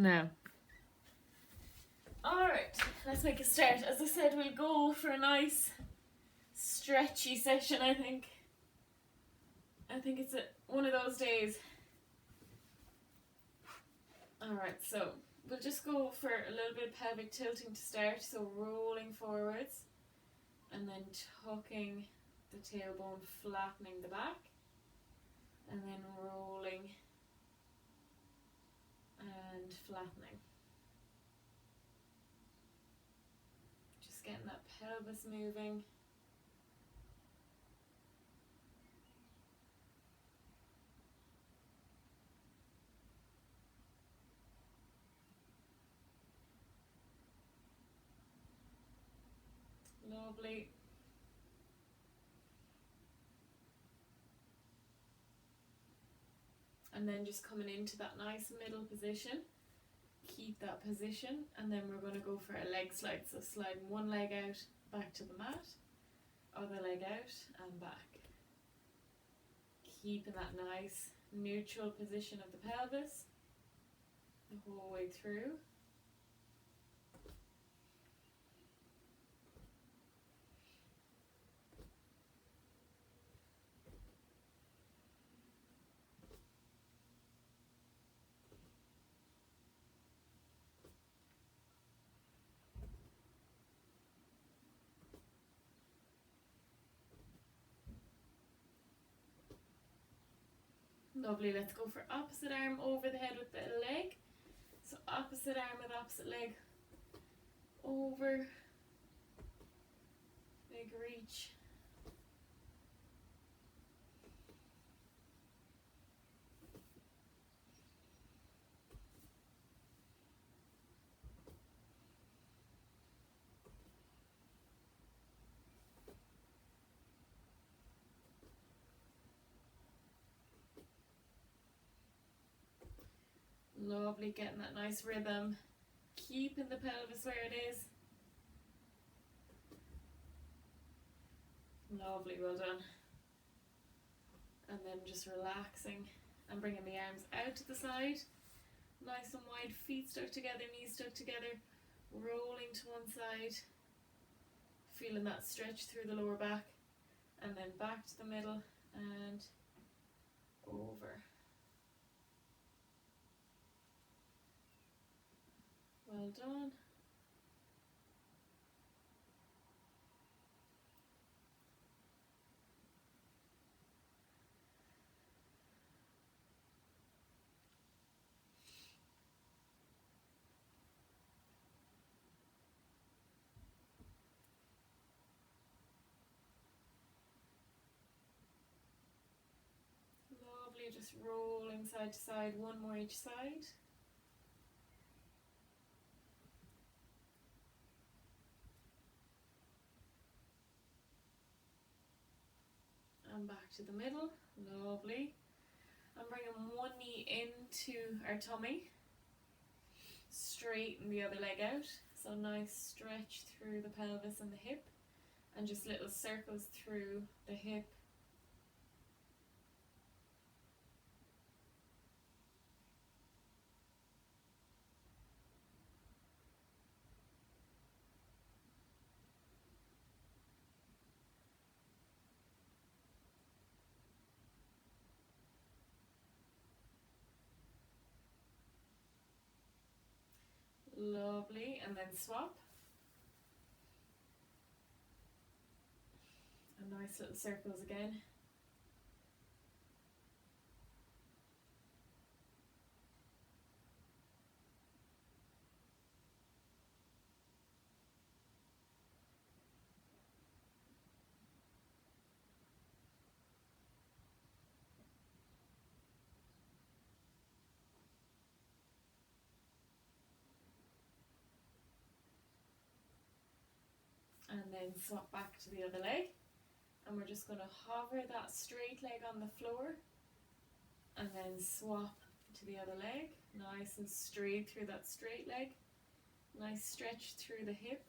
now. Alright, let's make a start. As I said, we'll go for a nice stretchy session, I think. I think it's one of those days. Alright, so we'll just go for a little bit of pelvic tilting to start, so rolling forwards and then tucking the tailbone, flattening the back, and then rolling and flattening. Just getting that pelvis moving. Lovely. And then just coming into that nice middle position. Keep that position, and then we're going to go for a leg slide. So sliding one leg out, back to the mat, other leg out and back. Keeping that nice neutral position of the pelvis the whole way through. Lovely, let's go for opposite arm over the head with the leg. So opposite arm with opposite leg over, big reach. Lovely, getting that nice rhythm, keeping the pelvis where it is. Lovely, well done. And then just relaxing and bringing the arms out to the side. Nice and wide, feet stuck together, knees stuck together, rolling to one side. Feeling that stretch through the lower back. And then back to the middle and over. Well done. Lovely, just rolling side to side, one more each side. And back to the middle, lovely. I'm bringing one knee into our tummy, straighten the other leg out, so nice stretch through the pelvis and the hip, and just little circles through the hip. Lovely, and then swap. And nice little circles again. And then swap back to the other leg, and we're just going to hover that straight leg on the floor and then swap to the other leg, nice and straight through that straight leg, nice stretch through the hip,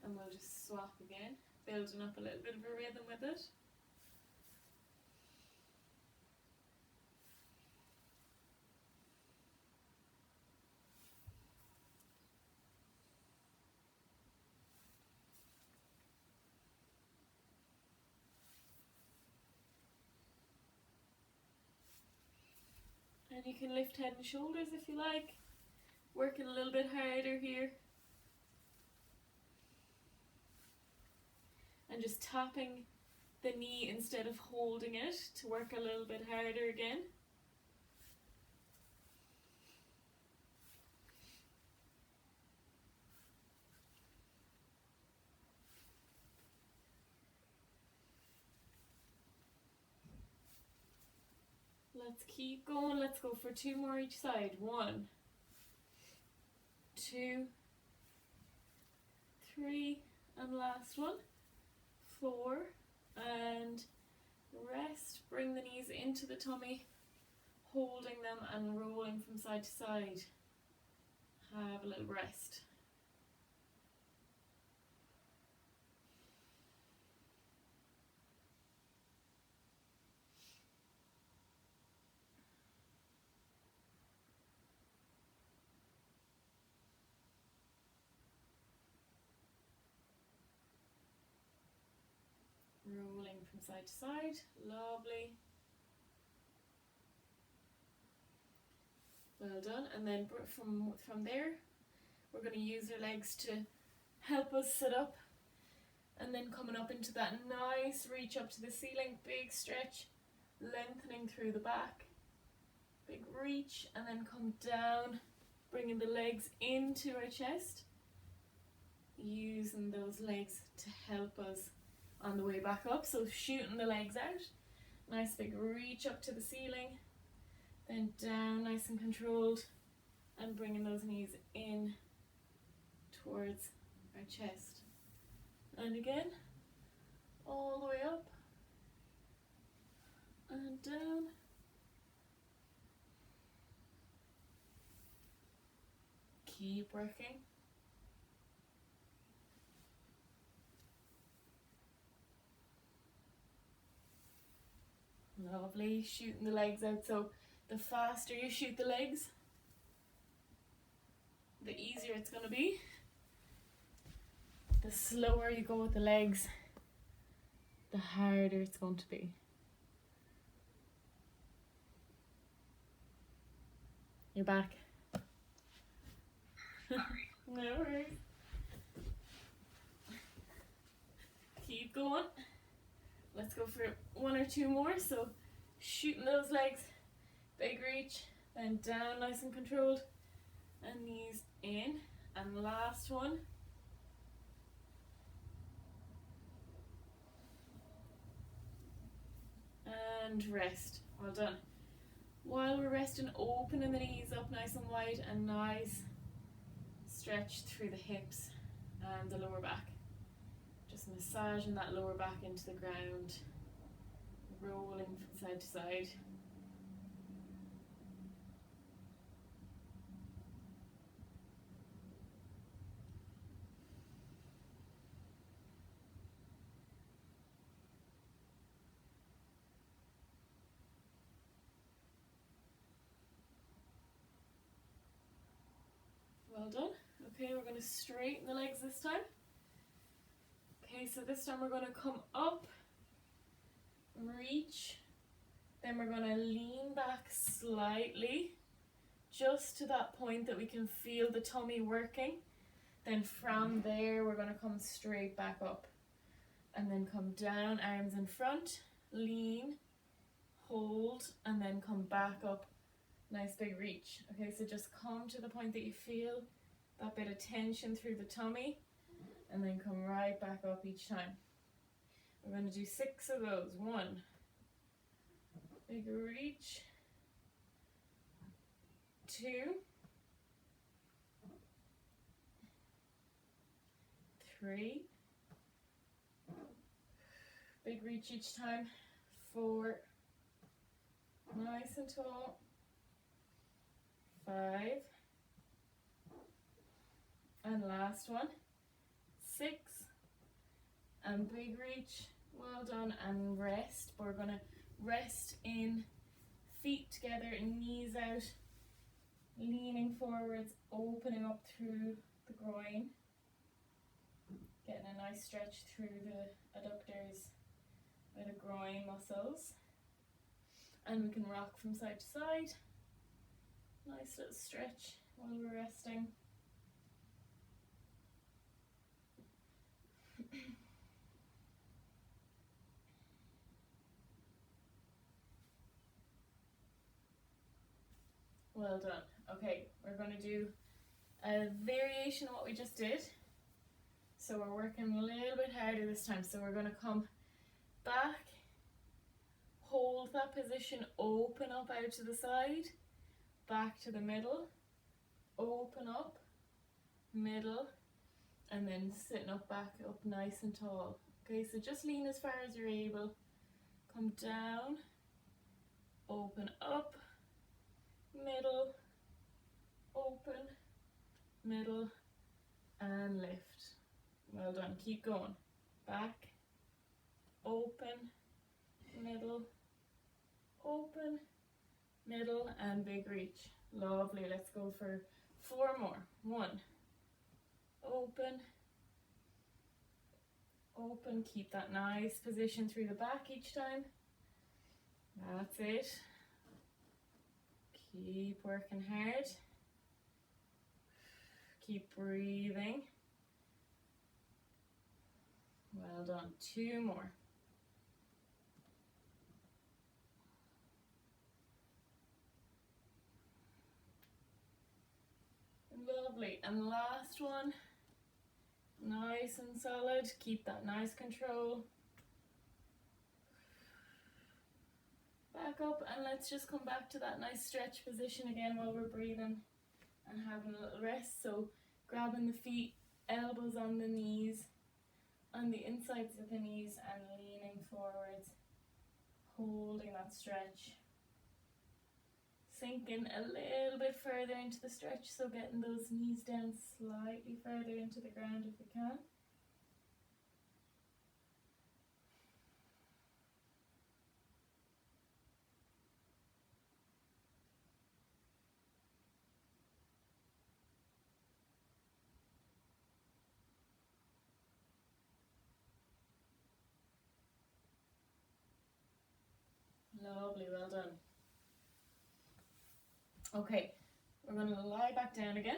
and we'll just swap again, building up a little bit of a rhythm with it. And you can lift head and shoulders if you like. Working a little bit harder here. And just tapping the knee instead of holding it to work a little bit harder again. Let's keep going. Let's go for 2 more each side. 1, 2, 3, and last one. 4, and rest. Bring the knees into the tummy, holding them and rolling from side to side. Have a little rest. Rolling from side to side. Lovely. Well done. And then from there, we're going to use our legs to help us sit up. And then coming up into that nice reach up to the ceiling. Big stretch. Lengthening through the back. Big reach. And then come down. Bringing the legs into our chest. Using those legs to help us on the way back up, so shooting the legs out, nice big reach up to the ceiling, then down nice and controlled, and bringing those knees in towards our chest, and again all the way up and down. Keep working. Lovely, shooting the legs out, so the faster you shoot the legs, the easier it's going to be. The slower you go with the legs, the harder it's going to be. You're back. No worries. Keep going. Let's go for 1 or 2 more. So shooting those legs, big reach, then down nice and controlled, and knees in. And last one. And rest. Well done. While we're resting, opening the knees up nice and wide, and nice stretch through the hips and the lower back. Just massaging that lower back into the ground, rolling from side to side. Well done. Okay, we're going to straighten the legs this time. Okay, so this time we're going to come up, reach, then we're going to lean back slightly, just to that point that we can feel the tummy working. Then from there we're going to come straight back up, and then come down, arms in front, lean, hold, and then come back up. Nice big reach. Okay, so just come to the point that you feel that bit of tension through the tummy, and then come right back up each time. We're going to do 6 of those. 1, big reach, 2, 3, big reach each time, 4, nice and tall, 5, and last one, 6, and big reach. Well done. And rest. We're going to rest in feet together and knees out, leaning forwards, opening up through the groin, getting a nice stretch through the adductors by the groin muscles. And we can rock from side to side. Nice little stretch while we're resting. Well done. Okay, we're going to do a variation of what we just did. So we're working a little bit harder this time. So we're going to come back, hold that position, open up out to the side, back to the middle, open up, middle, and then sitting up, back up nice and tall. Okay, so just lean as far as you're able. Come down, open up, middle, open, middle, and lift. Well done. Keep going. Back, open, middle, open, middle, and big reach. Lovely. Let's go for 4 more. 1, open, open. Keep that nice position through the back each time. That's it. Keep working hard. Keep breathing. Well done. 2 more. Lovely. And last one. Nice and solid. Keep that nice control. Back up, and let's just come back to that nice stretch position again while we're breathing and having a little rest. So grabbing the feet, elbows on the knees, on the insides of the knees, and leaning forwards, holding that stretch. Sinking a little bit further into the stretch, so getting those knees down slightly further into the ground if you can. Lovely, well done. Okay, we're going to lie back down again.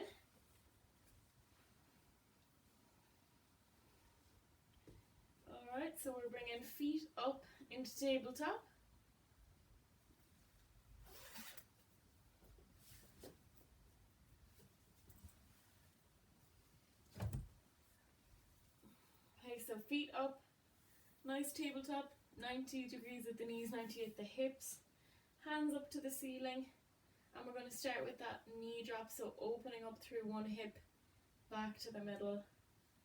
Alright, so we're bringing feet up into tabletop. Okay, so feet up, nice tabletop, 90 degrees at the knees, 90 at the hips, hands up to the ceiling. And we're going to start with that knee drop, so opening up through one hip, back to the middle,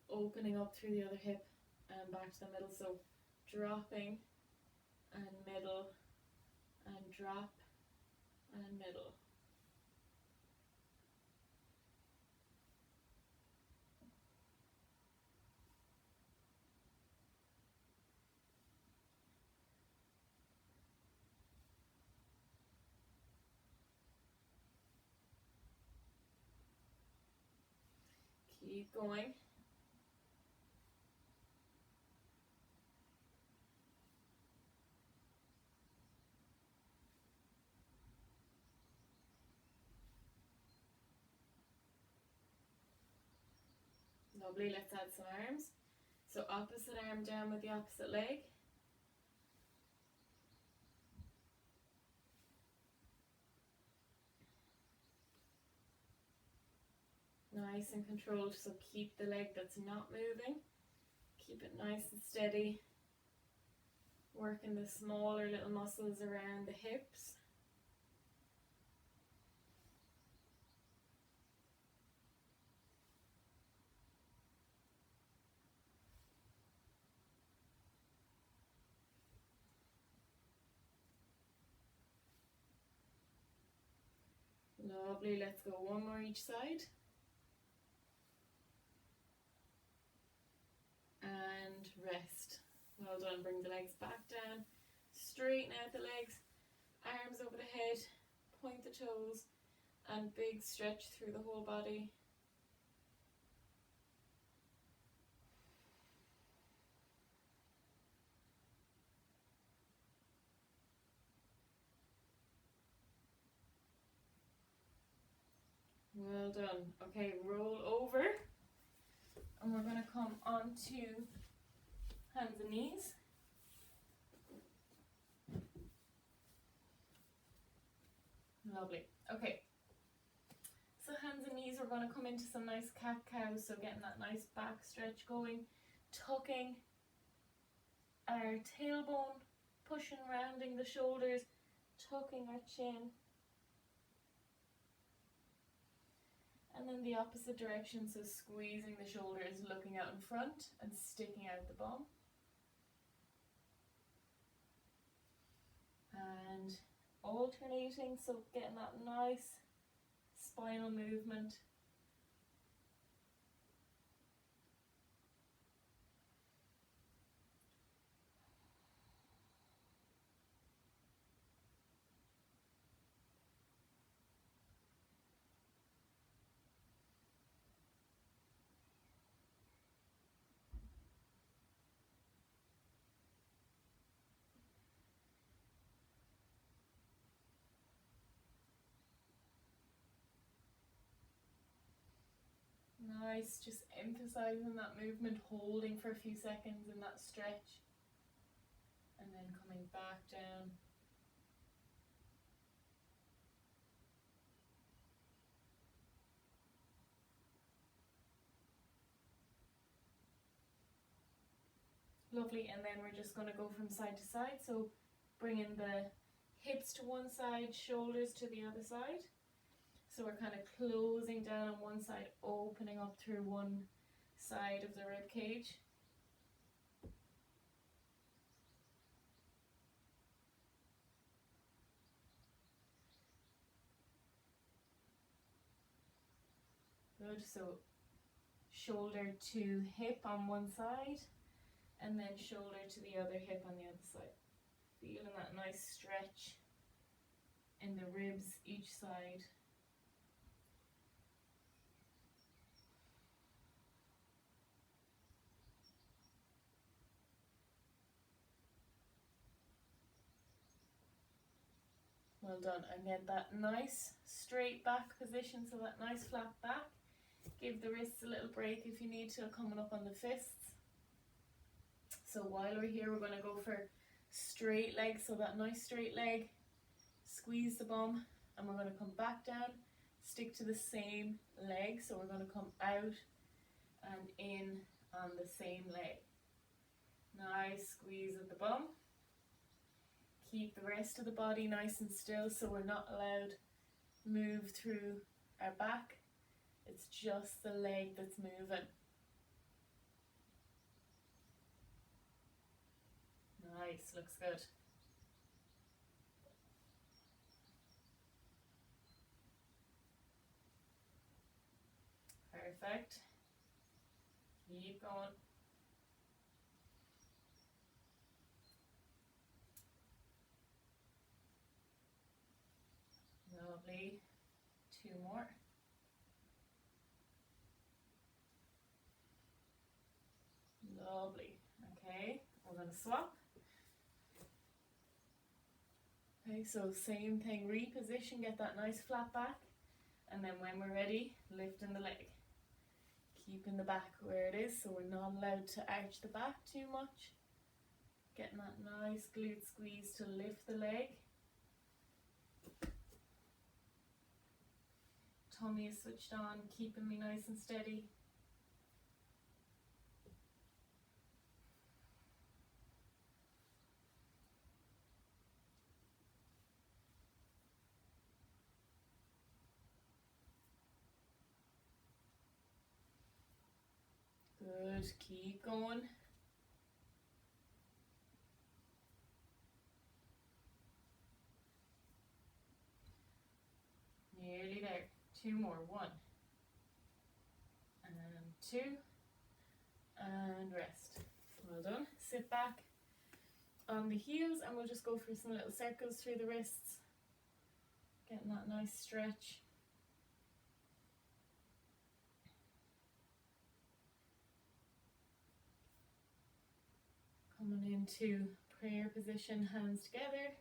opening up through the other hip, and back to the middle. So dropping, and middle, and drop, and middle. Keep going. Lovely, let's add some arms. So opposite arm down with the opposite leg. Nice and controlled, so keep the leg that's not moving. Keep it nice and steady. Working the smaller little muscles around the hips. Lovely, let's go 1 more each side. And rest. Well done, bring the legs back down. Straighten out the legs, arms over the head, point the toes, and big stretch through the whole body. Well done. Okay, roll over. And we're going to come onto hands and knees. Lovely. Okay. So hands and knees, we're going to come into some nice cat-cow. So getting that nice back stretch going. Tucking our tailbone. Pushing, rounding the shoulders. Tucking our chin. And then the opposite direction, so squeezing the shoulders, looking out in front and sticking out the bum. And alternating, so getting that nice spinal movement. Nice, just emphasizing that movement, holding for a few seconds in that stretch, and then coming back down. Lovely, and then we're just going to go from side to side, so bringing the hips to one side, shoulders to the other side. So we're kind of closing down on one side, opening up through one side of the rib cage. Good, so shoulder to hip on one side, and then shoulder to the other hip on the other side. Feeling that nice stretch in the ribs each side. Well done. And get that nice straight back position, so that nice flat back. Give the wrists a little break if you need to, coming up on the fists. So while we're here, we're going to go for straight legs, so that nice straight leg. Squeeze the bum, and we're going to come back down. Stick to the same leg, so we're going to come out and in on the same leg. Nice squeeze of the bum. Keep the rest of the body nice and still, so we're not allowed to move through our back. It's just the leg that's moving. Nice, looks good. Perfect. Keep going. Lovely. 2 more. Lovely. Okay, we're going to swap. Okay, so same thing, reposition, get that nice flat back, and then when we're ready, lifting the leg. Keeping the back where it is, so we're not allowed to arch the back too much. Getting that nice glute squeeze to lift the leg. Tummy is switched on, keeping me nice and steady. Good, keep going. Nearly there. 2 more. 1 and 2 and rest. Well done. Sit back on the heels, and we'll just go for some little circles through the wrists. Getting that nice stretch. Coming into prayer position, hands together.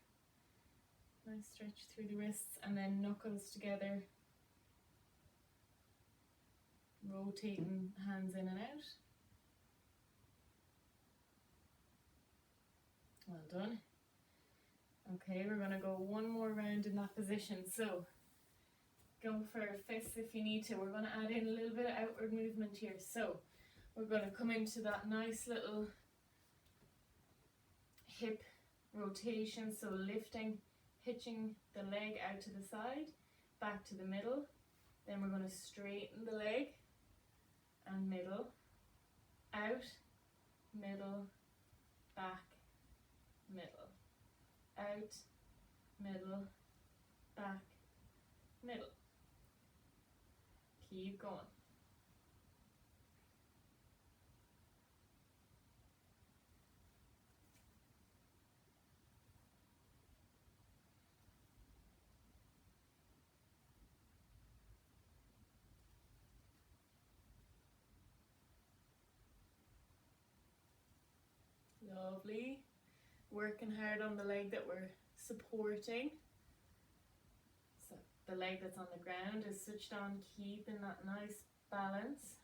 Nice stretch through the wrists, and then knuckles together. rotating hands in and out. Well done. Okay, we're going to go one more round in that position. So go for fists if you need to. We're going to add in a little bit of outward movement here. So we're going to come into that nice little hip rotation. So lifting, pitching the leg out to the side, back to the middle. Then we're going to straighten the leg and middle, out, middle, back, middle, out, middle, back, middle. Keep going. Lovely. Working hard on the leg that we're supporting. So the leg that's on the ground is switched on, keeping that nice balance.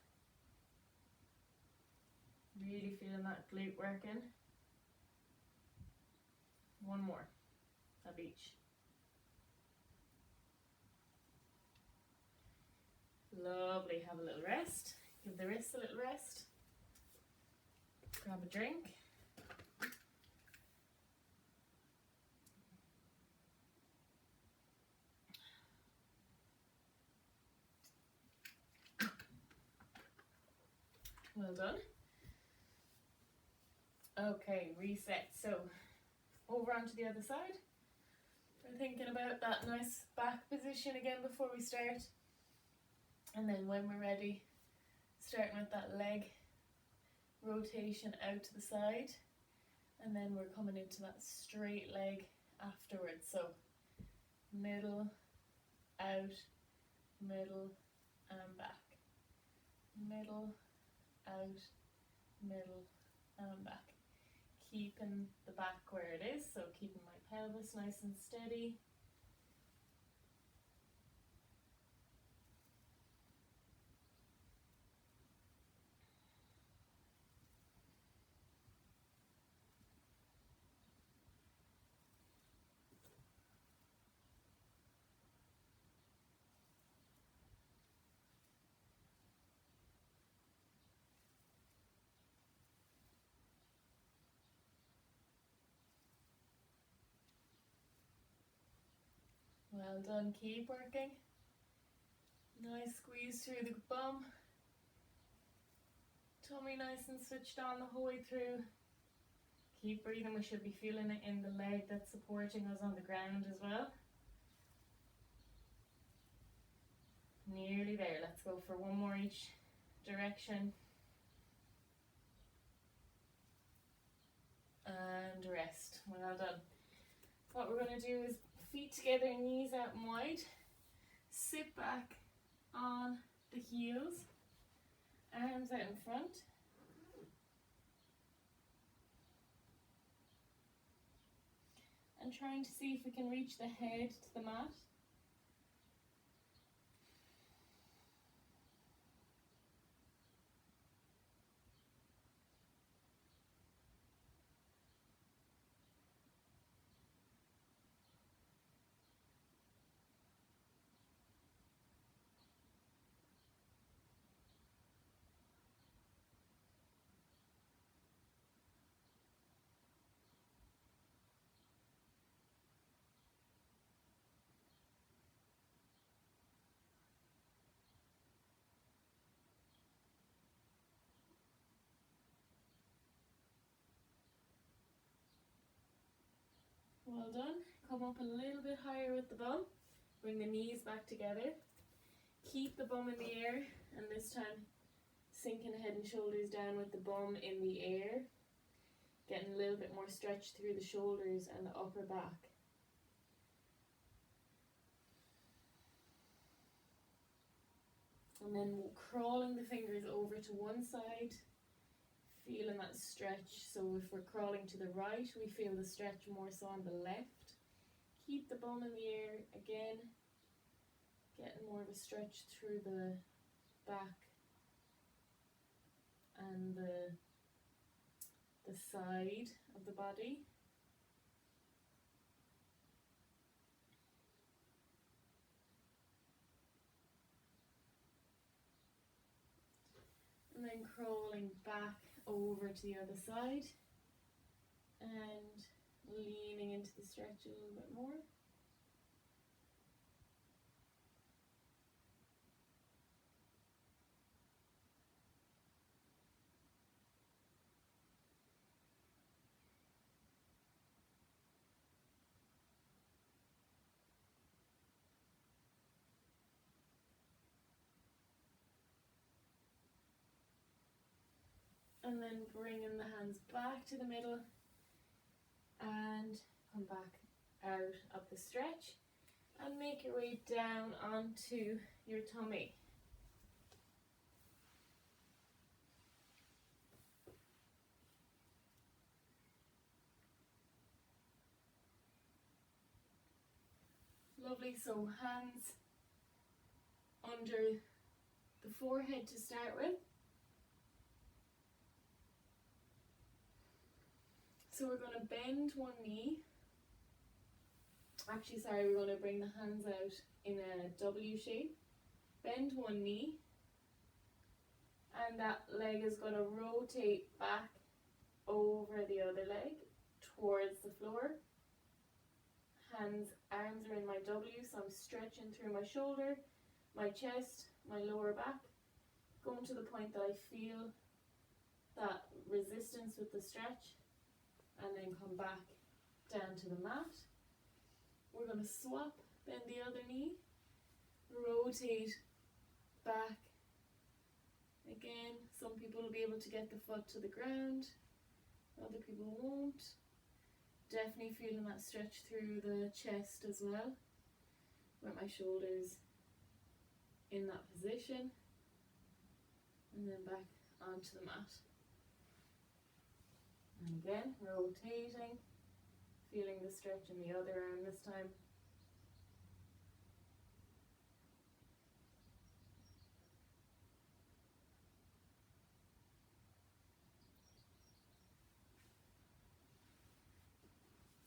Really feeling that glute working. One more of each. Lovely. Have a little rest. Give the wrists a little rest. Grab a drink. Well done. Okay, reset. So over onto the other side. We're thinking about that nice back position again before we start. And then when we're ready, starting with that leg rotation out to the side. And then we're coming into that straight leg afterwards. So middle, out, middle, and back. Middle, out, middle, and back. Keeping the back where it is, so keeping my pelvis nice and steady. Well done, keep working. Nice squeeze through the bum. Tummy nice and switched on the whole way through. Keep breathing, we should be feeling it in the leg that's supporting us on the ground as well. Nearly there, let's go for one more each direction. And rest, well done. What we're going to do is feet together, knees out and wide. Sit back on the heels, arms out in front. And trying to see if we can reach the head to the mat. Well done. Come up a little bit higher with the bum. Bring the knees back together. Keep the bum in the air, and this time sinking the head and shoulders down with the bum in the air. Getting a little bit more stretch through the shoulders and the upper back. And then crawling the fingers over to one side, feeling that stretch. So if we're crawling to the right, we feel the stretch more so on the left. Keep the bum in the air again, getting more of a stretch through the back and the side of the body. And then crawling back over to the other side and leaning into the stretch a little bit more. And then bringing the hands back to the middle and come back out of the stretch and make your way down onto your tummy. Lovely, so hands under the forehead to start with. So we're going to bend one knee. Actually, sorry, we're going to bring the hands out in a W shape. Bend one knee. And that leg is going to rotate back over the other leg towards the floor. Arms are in my W, so I'm stretching through my shoulder, my chest, my lower back, going to the point that I feel that resistance with the stretch, and then come back down to the mat. We're going to swap, bend the other knee, rotate back. Again, some people will be able to get the foot to the ground, other people won't. Definitely feeling that stretch through the chest as well, with my shoulders in that position, and then back onto the mat. And again, rotating, feeling the stretch in the other arm this time.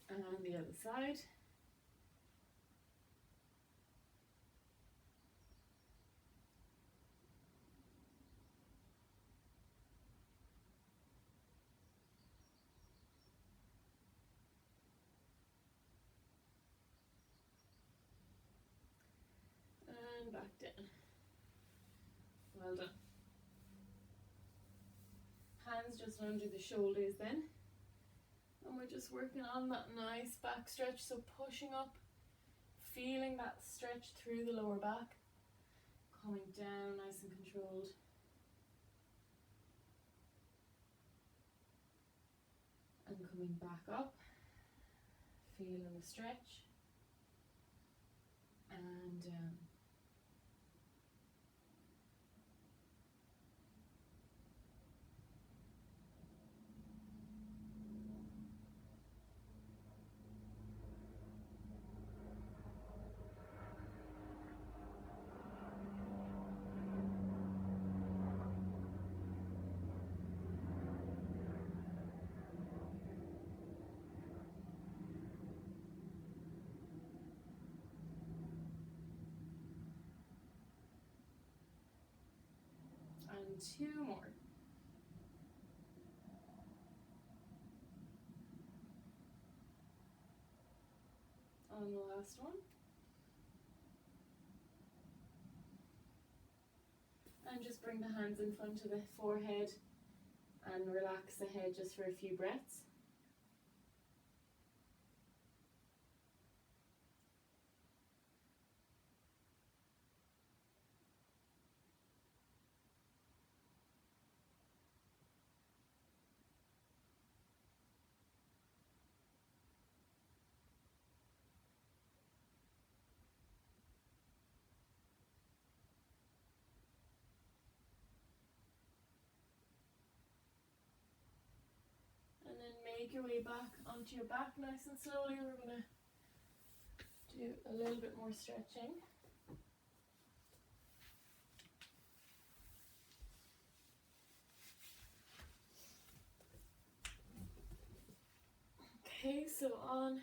And the other side. And back down. Well done. Hands just under the shoulders then. And we're just working on that nice back stretch, so pushing up, feeling that stretch through the lower back, coming down nice and controlled. And coming back up, feeling the stretch, and down. And two more. On the last one. And just bring the hands in front of the forehead and relax the head just for a few breaths. And then make your way back onto your back nice and slowly. We're going to do a little bit more stretching. So on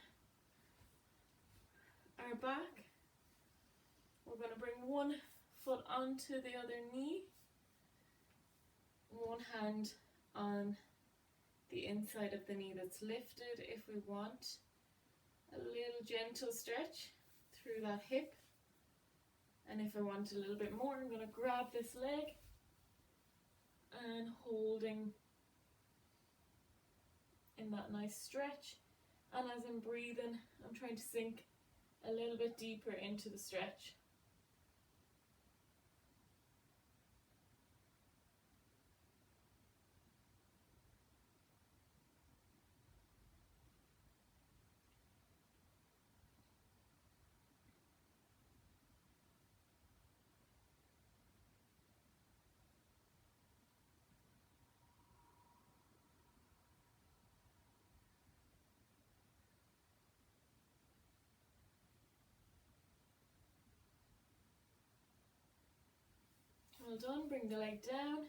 our back, we're going to bring one foot onto the other knee, one hand on the inside of the knee that's lifted if we want a little gentle stretch through that hip. And if I want a little bit more, I'm going to grab this leg and holding in that nice stretch. And as I'm breathing, I'm trying to sink a little bit deeper into the stretch. Well done. Bring the leg down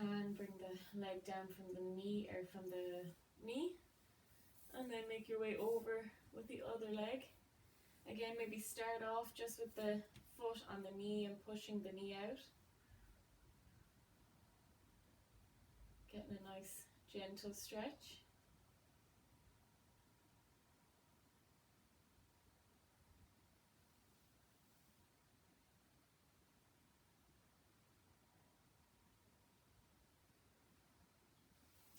and bring the leg down from the knee or from the knee, and then make your way over with the other leg. Again, maybe start off just with the foot on the knee and pushing the knee out. Getting a nice gentle stretch.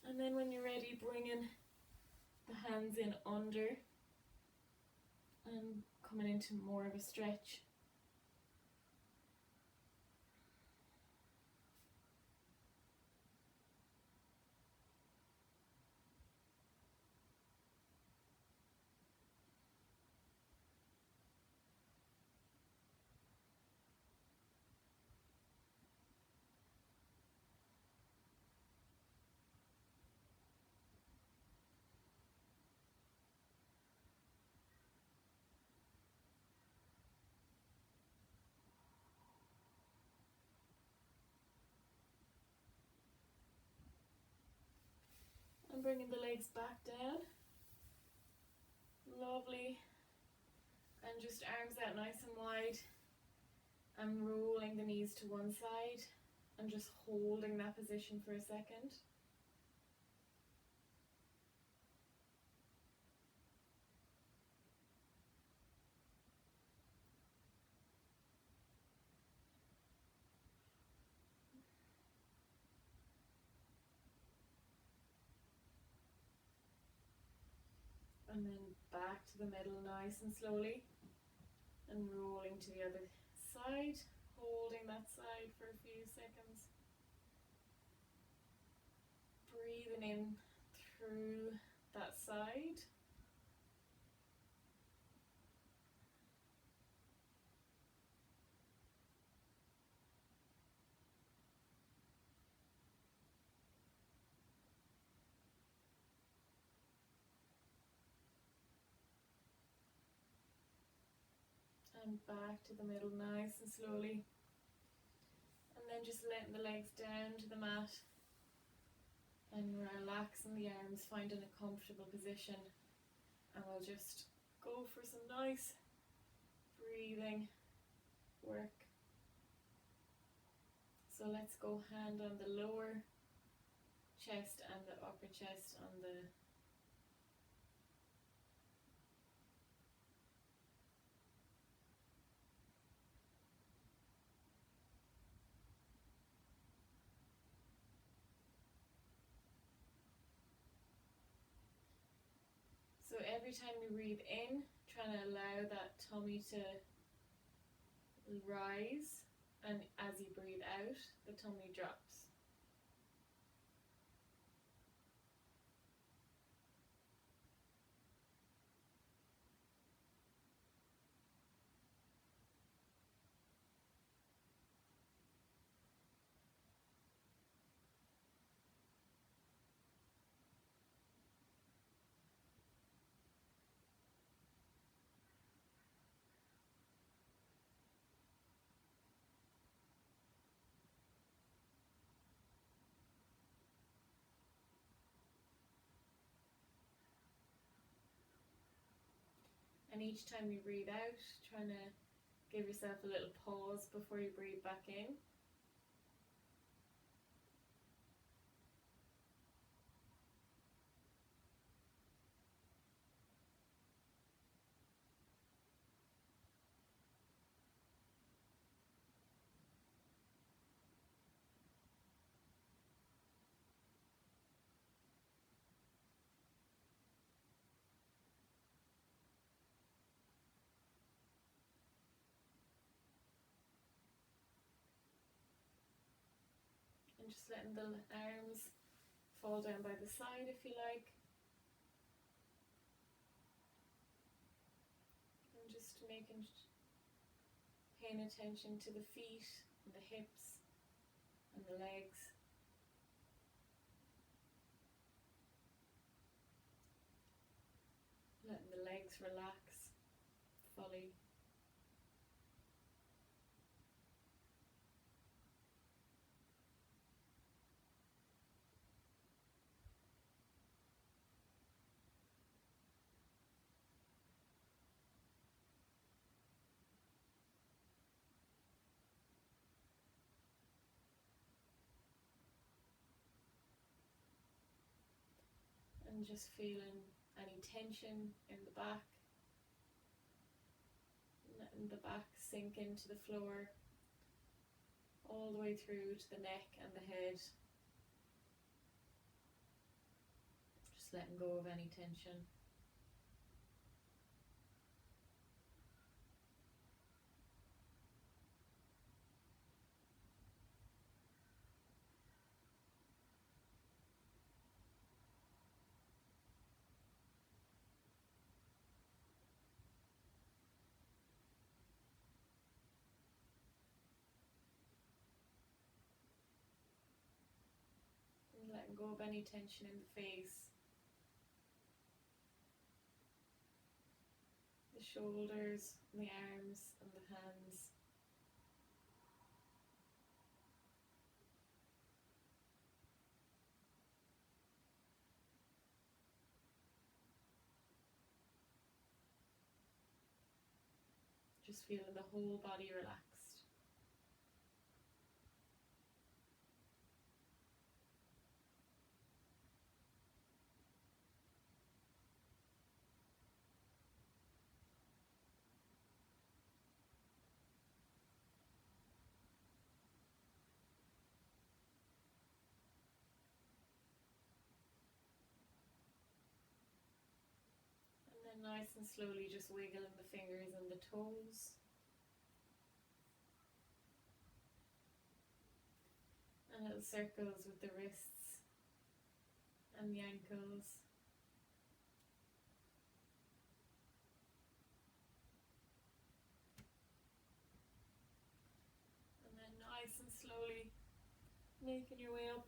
And then when you're ready, bringing the hands in under and coming into more of a stretch. And bringing the legs back down. Lovely. And just arms out nice and wide. And rolling the knees to one side. And just holding that position for a second. And then back to the middle nice and slowly. And rolling to the other side. Holding that side for a few seconds. Breathing in through that side. And back to the middle nice and slowly. And then just letting the legs down to the mat. And relaxing the arms, finding a comfortable position. And we'll just go for some nice breathing work. So let's go hand on the lower chest and the upper chest on the So every time you breathe in, trying to allow that tummy to rise, and as you breathe out, the tummy drops. And each time you breathe out, trying to give yourself a little pause before you breathe back in. And just letting the arms fall down by the side if you like. And just paying attention to the feet and the hips and the legs. Letting the legs relax fully. And just feeling any tension in the back. Letting the back sink into the floor all the way through to the neck and the head. Just letting go of any tension. And letting go of any tension in the face, the shoulders, and the arms and the hands. Just feeling the whole body relaxed. And then nice and slowly just wiggling the fingers and the toes. And little circles with the wrists and the ankles. And then nice and slowly making your way up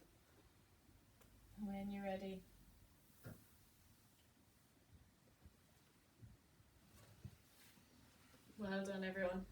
when you're ready. Well done, everyone.